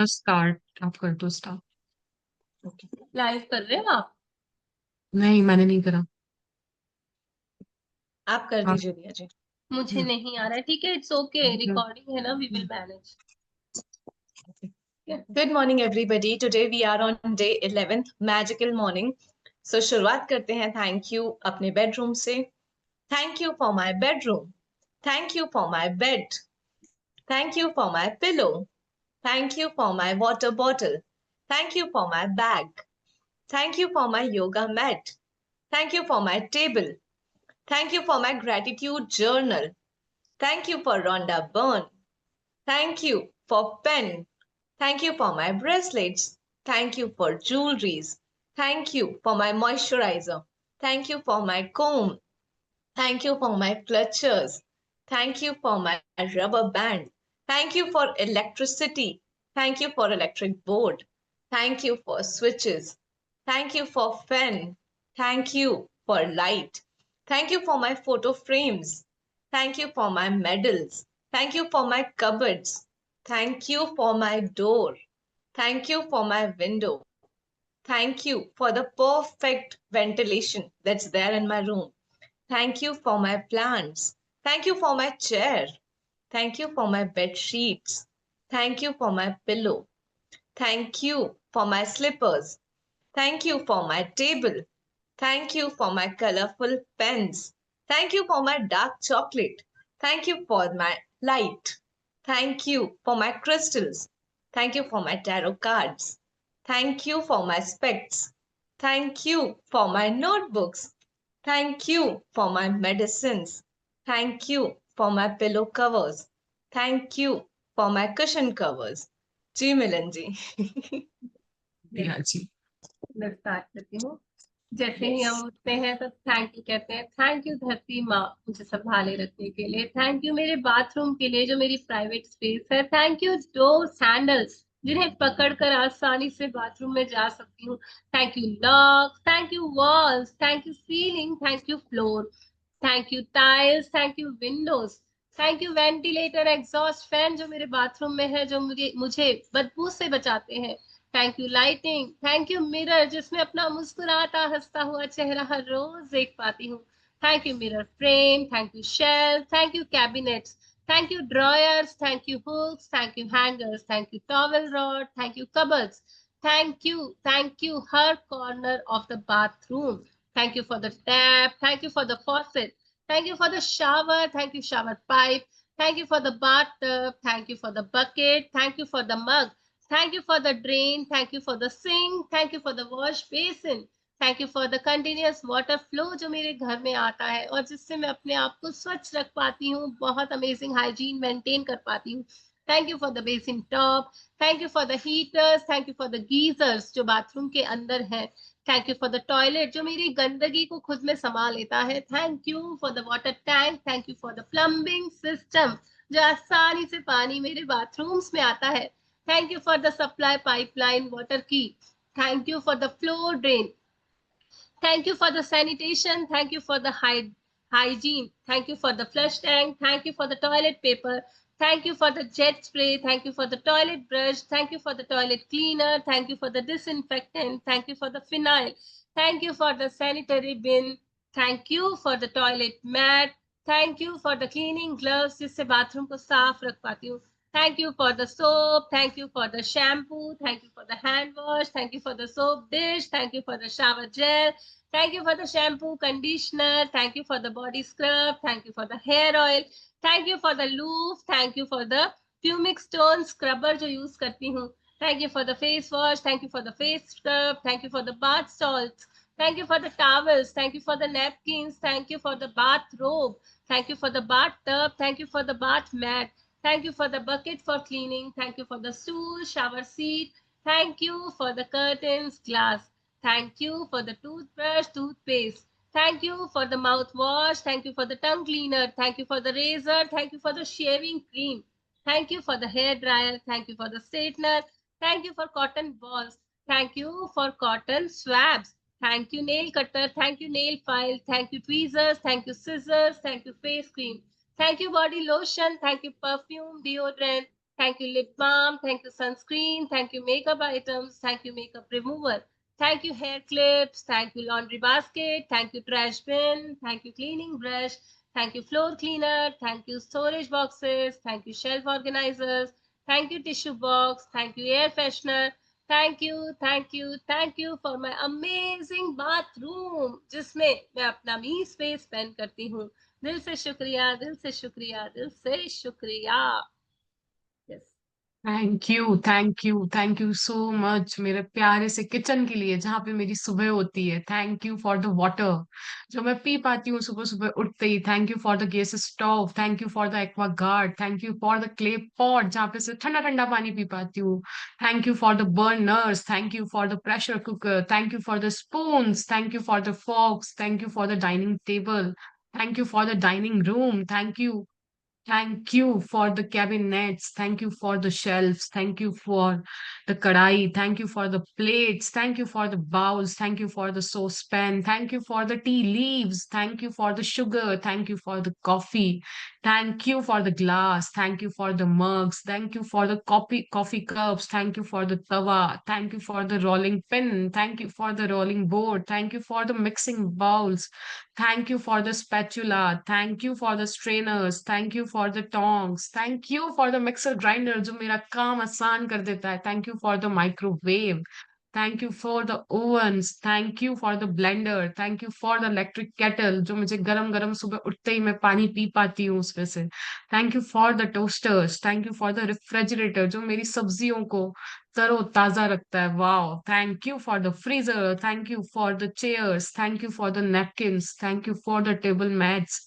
Start आप कर दो स्टार्ट। लाइव कर रहे हो आप? नहीं, मैंने नहीं करा। आप कर आप। दीजिए दिया जी। मुझे नहीं आ रहा है। ठीक है, इट्स ओके, रिकॉर्डिंग है ना, we will manage. Good morning everybody. Today we are on day 11th magical morning. So शुरुआत करते हैं थैंक यू अपने बेडरूम से। Thank you for my bedroom. Thank you for my bed. Thank you for my pillow. Thank you for my water bottle. Thank you for my bag. Thank you for my yoga mat. Thank you for my table. Thank you for my gratitude journal. Thank you for Rhonda Byrne. Thank you for pen. Thank you for my bracelets. Thank you for jewelries. Thank you for my moisturizer. Thank you for my comb. Thank you for my clutches. Thank you for my rubber band. Thank you for electricity. Thank you for electric board. Thank you for switches. Thank you for fan. Thank you for light. Thank you for my photo frames. Thank you for my medals. Thank you for my cupboards. Thank you for my door. Thank you for my window. Thank you for the perfect ventilation that's there in my room. Thank you for my plants. Thank you for my chair. Thank you for my bed sheets. Thank you for my pillow. Thank you for my slippers. Thank you for my table. Thank you for my colorful pens. Thank you for my dark chocolate. Thank you for my light. Thank you for my crystals. Thank you for my tarot cards. Thank you for my specs. Thank you for my notebooks. Thank you for my medicines. Thank you for my pillow covers. Thank you for my cushion covers. जी मिलन जी। दिया जी। मैं start करती हूँ। जैसे ही हम उठते हैं तो thank you कहते हैं। थैंक यू धरती माँ मुझे संभाले रखने के लिए। थैंक यू मेरे बाथरूम के लिए जो मेरी प्राइवेट स्पेस है। थैंक यू डोर सैंडल्स जिन्हें पकड़कर आसानी से बाथरूम में जा सकती हूँ। Thank you lock, thank you walls, thank you ceiling, thank you floor, thank you tiles, thank you Windows, thank you ventilator, exhaust fan जो मेरे बाथरूम में है जो मुझे बदबू से बचाते हैं। Thank you lighting, thank you mirror जिसमें अपना मुस्कुराता हंसता हुआ चेहरा हर रोज देख पाती हूँ। Thank you mirror frame, thank you shelf, thank you cabinets, thank you drawers, thank you hooks, thank you hangers, thank you towel rod, thank you cupboards, thank you हर corner of the bathroom. Thank you for the tap. Thank you for the faucet. Thank you for the shower. Thank you, shower pipe. Thank you for the bathtub. Thank you for the bucket. Thank you for the mug. Thank you for the drain. Thank you for the sink. Thank you for the wash basin. Thank you for the continuous water flow जो मेरे घर में आता है और जिससे मैं अपने आप को स्वच्छ रख पाती हूँ, बहुत अमेजिंग हाइजीन मेंटेन कर पाती हूँ। Thank you for the basin top. Thank you for the heaters. Thank you for the geysers जो बाथरूम के अंदर है। Thank you for the toilet जो मेरी गंदगी को खुद में समा लेता है। Thank you for the water tank. Thank you for the plumbing system जो आसानी से पानी मेरे बाथरूम्स में आता है। Thank you for the supply pipeline water की। Thank you for the floor drain. Thank you for the sanitation. Thank you for the hygiene. Thank you for the flush tank. Thank you for the toilet paper. Thank you for the jet spray. Thank you for the toilet brush. Thank you for the toilet cleaner. Thank you for the disinfectant. Thank you for the phenyl. Thank you for the sanitary bin. Thank you for the toilet mat. Thank you for the cleaning gloves जिससे bathroom को साफ रख पाती हूँ। Thank you for the soap. Thank you for the shampoo. Thank you for the hand wash. Thank you for the soap dish. Thank you for the shower gel. Thank you for the shampoo, conditioner. Thank you for the body scrub. Thank you for the hair oil. Thank you for the loofah. Thank you for the pumic stone scrubber जो use करती हूँ। Thank you for the face wash. Thank you for the face scrub. Thank you for the bath salts. Thank you for the towels. Thank you for the napkins. Thank you for the bathrobe. Thank you for the bathtub. Thank you for the bath mat. Thank you for the bucket for cleaning. Thank you for the stool, shower seat. Thank you for the curtains, glass. Thank you for the toothbrush, toothpaste. Thank you for the mouthwash. Thank you for the tongue cleaner. Thank you for the razor. Thank you for the shaving cream. Thank you for the hair dryer. Thank you for the straightener. Thank you for cotton balls. Thank you for cotton swabs. Thank you nail cutter. Thank you nail file. Thank you tweezers. Thank you scissors. Thank you face cream. Thank you body lotion. Thank you perfume, deodorant. Thank you lip balm, thank you sunscreen, thank you makeup items, thank you makeup remover, thank you hair clips, thank you laundry basket, thank you trash bin, thank you cleaning brush, thank you floor cleaner, thank you storage boxes, thank you shelf organizers, thank you tissue box, thank you air freshener, thank you, thank you, thank you for my amazing bathroom जिसमें मैं अपना मी space spend करती हूँ. दिल से शुक्रिया, दिल से शुक्रिया, दिल से शुक्रिया. Yes. Thank you so much मेरे प्यारे से किचन के लिए जहाँ पे मेरी सुबह होती है. Thank you for the water जो मैं पी पाती हूँ सुबह सुबह उठते ही. Thank you for the gas stove. Thank you for the Aquaguard. Thank you for the clay pot जहाँ पे से ठंडा ठंडा पानी पी पाती हूँ. Thank you for the burners. Thank you for the pressure cooker. Thank you for the spoons. Thank you for the forks. Thank you for the dining table. Thank you for the dining room. Thank you for the cabinets. Thank you for the shelves. Thank you for the kadai. Thank you for the plates. Thank you for the bowls. Thank you for the saucepan. Thank you for the tea leaves. Thank you for the sugar. Thank you for the coffee. Thank you for the glass. Thank you for the mugs. Thank you for the coffee cups. Thank you for the tawa. Thank you for the rolling pin. Thank you for the rolling board. Thank you for the mixing bowls. Thank you for the spatula. Thank you for the strainers. Thank you for the tongs. Thank you for the mixer grinder जो मेरा काम आसान कर देता है. Thank you for the microwave. Thank you for the ovens. Thank you for the blender. Thank you for the electric kettle जो मुझे गरम गरम सुबह उठते ही मैं पानी पी पाती हूँ उसमें से. Thank you for the toasters. Thank you for the refrigerator जो मेरी सब्जियों को तरोताजा रखता है. Wow. Thank you for the freezer. Thank you for the chairs. Thank you for the napkins. Thank you for the table mats.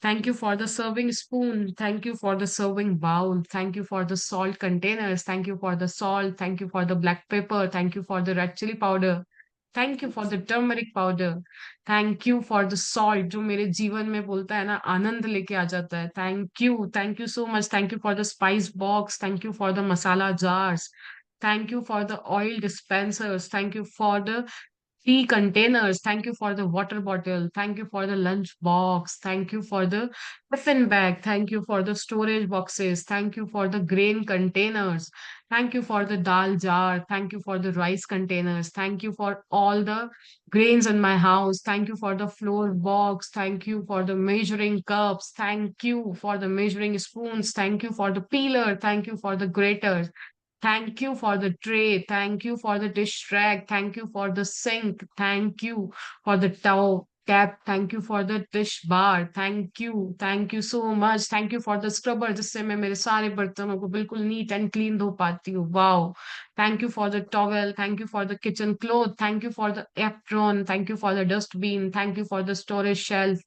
Thank you for the serving spoon. Thank you for the serving bowl. Thank you for the salt containers. Thank you for the salt. Thank you for the black pepper. Thank you for the red chili powder. Thank you for the turmeric powder. Thank you for the salt जो मेरे जीवन में बोलता है ना आनंद लेके आ जाता है. Thank you so much. Thank you for the spice box. Thank you for the masala jars. Thank you for the oil dispensers. Thank you for the tea containers. Thank you for the water bottle. Thank you for the lunch box. Thank you for the tiffin bag. Thank you for the storage boxes. Thank you for the grain containers. Thank you for the dal jar. Thank you for the rice containers. Thank you for all the grains in my house. Thank you for the floor box. Thank you for the measuring cups. Thank you for the measuring spoons. Thank you for the peeler. Thank you for the grater. Thank you for the tray. Thank you for the dish rack. Thank you for the sink. Thank you for the tap. Thank you for the dish bar. Thank you. Thank you so much. Thank you for the scrubber जिससे मैं मेरे सारे बर्तनों को बिल्कुल neat and clean धो पाती हूँ. Wow. Thank you for the towel. Thank you for the kitchen cloth. Thank you for the apron. Thank you for the dustbin. Thank you for the storage shelf.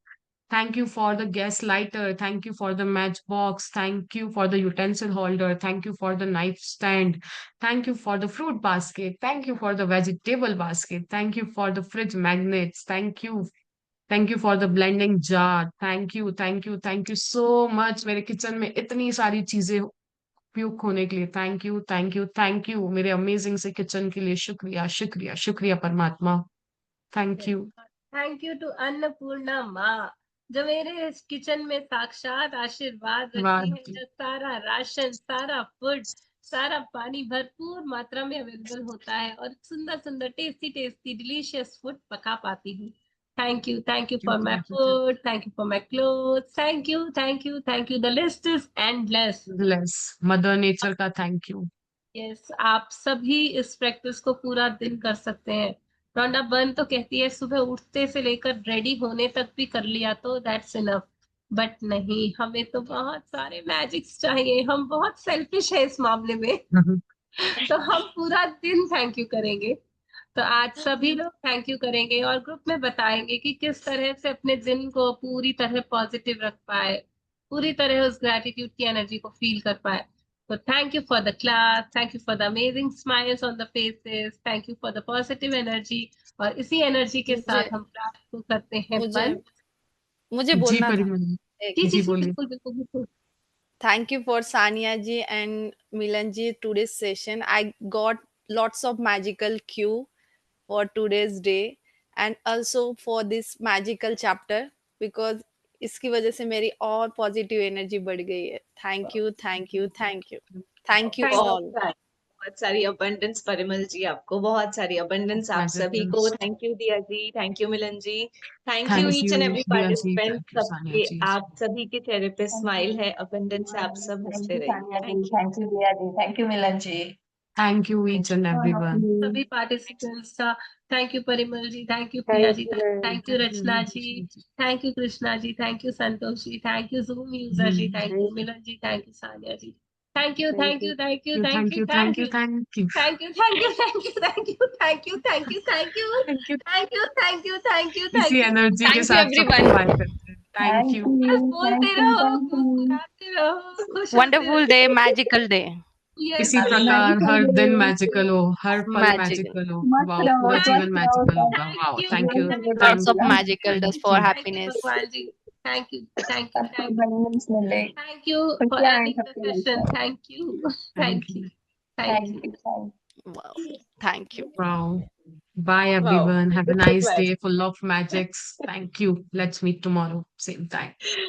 Thank you for the gas lighter. Thank you for the matchbox. Thank you for the utensil holder. Thank you for the knife stand. Thank you for the fruit basket. Thank you for the vegetable basket. Thank you for the fridge magnets. Thank you. Thank you for the blending jar. Thank you so much. मेरे kitchen में इतनी सारी चीजें उपयोग होने के लिए thank you मेरे अमेजिंग से किचन के लिए. शुक्रिया शुक्रिया शुक्रिया परमात्मा. Thank you. Thank you to Annapurna माँ जो मेरे इस किचन में साक्षात आशीर्वाद रखती वाह. है. जो सारा राशन, सारा फूड, सारा पानी भरपूर मात्रा में अवेलेबल होता है और सुंदर सुंदर टेस्टी टेस्टी डिलीशियस फूड पका पाती हूँ. Thank you for my food. Thank you for my cloth. Thank you. The list is endless. Bless mother nature का थैंक यू. यस, आप सभी इस प्रैक्टिस को पूरा दिन कर सकते हैं. रोंडा बर्न तो कहती है सुबह उठते से लेकर रेडी होने तक भी कर लिया तो दैट्स इनफ. बट नहीं, हमें तो बहुत सारे मैजिक्स चाहिए. हम बहुत सेल्फिश है इस मामले में. तो हम पूरा दिन थैंक यू करेंगे. तो आज सभी लोग थैंक यू करेंगे और ग्रुप में बताएंगे कि किस तरह से अपने दिन को पूरी तरह पॉजिटिव रख पाए, पूरी तरह उस ग्रैटिट्यूड की एनर्जी को फील कर पाए. So thank you for the class, thank you for the amazing smiles on the faces, thank you for the positive energy. और इसी एनर्जी के साथ हम क्लास को करते हैं बंद. मुझे जी बोलना था परिमल एक. जी बोलिए. बिल्कुल बिल्कुल बिल्कुल. Thank you for Sania ji and Milan ji today's session. I got lots of magical cue for today's day and also for this magical chapter because इसकी वजह से मेरी और पॉजिटिव एनर्जी बढ़ गई है. Thank you. Thank you Thank you. all. बहुत सारी अबंडेंस परिमल जी, आपको बहुत सारी अबंडेंस आप सभी को। Magicals. Thank you Diya ji, thank you Milan ji, thank you Thank each and you, every Diya ji. Participant. Thank you, Sanya सबके ji. आप सभी के चेहरे पे स्माइल है, अबंडेंस से आप सब थैंक हंसते यू रहिए। Saniya ji, thank you. Thank you Diya ji, thank you Milan ji. Thank you, each and everyone. सभी पार्टिसिपेंट्स का thank you Parimal ji, thank you Priya ji, thank you Rachna ji, thank you Krishna ji, thank you Santosh ji, thank you Zoom user ji, thank you Milan ji, thank you Saniya ji, thank you thank you thank you thank Thank you you, thank you, thank you. Thank you thank you thank you thank you thank you thank you thank you Thank you. Thank you thank you thank you इसी thank you energy के Thank you, साथ सबको everyone. Bye करते हैं। Thank you. बस बोलते रहो, मुस्कुराते रहो, खुश होते Wonderful day, magical day. Yes, इसी प्रकार हर दिन मैजिकल हो, हर पल Magical. मैजिकल हो। मस्त वाओ, रहो, पूरा जीवन स्वस्थ रहो, मैजिकल स्वस्थ होगा। Wow, you. थैंक यू, रहो, Lots thank of you, magical thank dust for you. Thank you, happiness. Bhagwan ji. Thank you, thank you, सबको thank you. बनियंस मिले। Thank you for खुशियाँ आए ending the सबके session. लिए। Thank you. Thank Thank you. you. Thank thank you. You, thank Wow. Thank you. Wow. Bye wow, everyone. Have a nice Well. day full of magics. Thank you. Let's meet tomorrow, same time.